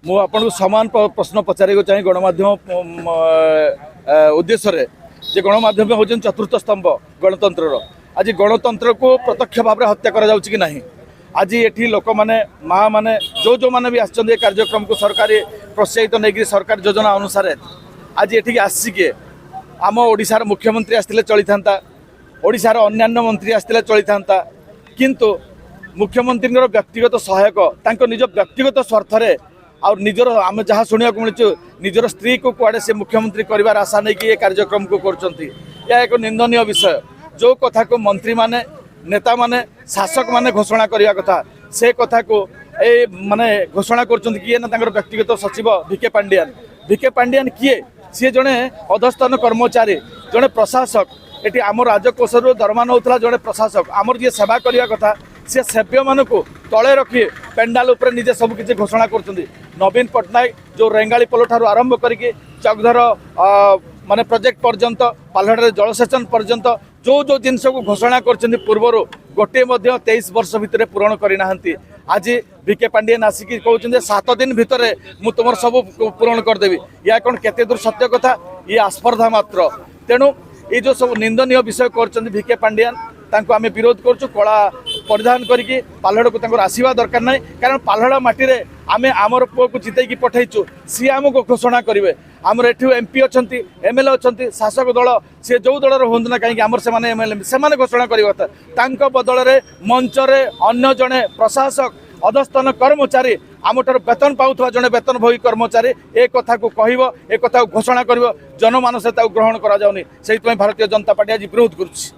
मु आपन समान प्रश्न पचारे चाहिए गणमाध्यम उद्देश्य जे गणमाध्यम हूँ चतुर्थ स्तंभ गणतंत्र। आज गणतंत्र को प्रत्यक्ष भाव में हत्या करा कि ना। आज ये लोक मैंने माँ मैंने जो मैंने भी आसछन्ते कार्यक्रम को सरकारी प्रोत्साहित नहीं सरकार योजना अनुसार आज ये आसिके आम ओडिशार मुख्यमंत्री आसते चली था, ओडिशार अन्यान्य मंत्री आसते चली था, किंतु मुख्यमंत्री व्यक्तिगत सहायक तांको निज व्यक्तिगत स्वार्थ रे और निजर आम जहाँ शुणा मिलूँ निजर स्त्री को कुआड़े से मुख्यमंत्री करार आशा नहीं कि ये कार्यक्रम को करछन्ती। यह एक निंदनीय विषय। जो कथा को मंत्री माने नेता माने शासक माने घोषणा करने कथा से कथा को ए माने घोषणा करछन्ती किए ना तांकर व्यक्तिगत सचिव भिके पांडियान। भिके पांडियान किए सी जड़े अधस्थान कर्मचारी जड़े प्रशासक ये आम राजकोष दरमा नौला जड़े प्रशासक आमर जी सेवा करने कथा सी सेव्य मान को तले रखी पेंडाल उपर निजे सबकि घोषणा कर नवीन पट्टनायक जो रेंगाली पोल ठार आरंभ करके चकधर माने प्रोजेक्ट पर्यंत पालहाड़ जलसेचन पर्यंत जो जिनस को घोषणा कर पूर्वर गोटे 23 वर्ष भितर पूरण करना। आज भिके पांडियन आसिक कहते 7 दिन भितर मु तुम सब पूरण करदेवी। या कौन केते दूर सत्य कथा ये आस्पर्धा मात्र। तेणु ये जो सब निंदनीय विषय कर भिके पांडियन तांको आमे विरोध करछु। कला परिधान करके पालहाड़ को आसवा दरकार ना, कारण पालहाड़ माटी रे आमे आमर पुओ को जितैकी पठैछु सी आमको घोषणा करेंगे। आमर एठू एमपी अच्छा एमएलए अच्छा शासक दल सी जो दलर हूँ ना कहीं आमर से एमएलए से घोषणा करता बदल में मंच अन्य जड़े प्रशासक अधस्थान कर्मचारी आम ठार वेतन पाउथवा जड़े वेतन भोगी कर्मचारी ए कथा को कहब ए कथा घोषणा कर जनमानस ग्रहण करा जाउनी। भारतीय जनता पार्टी आज विरोध करुच्ची।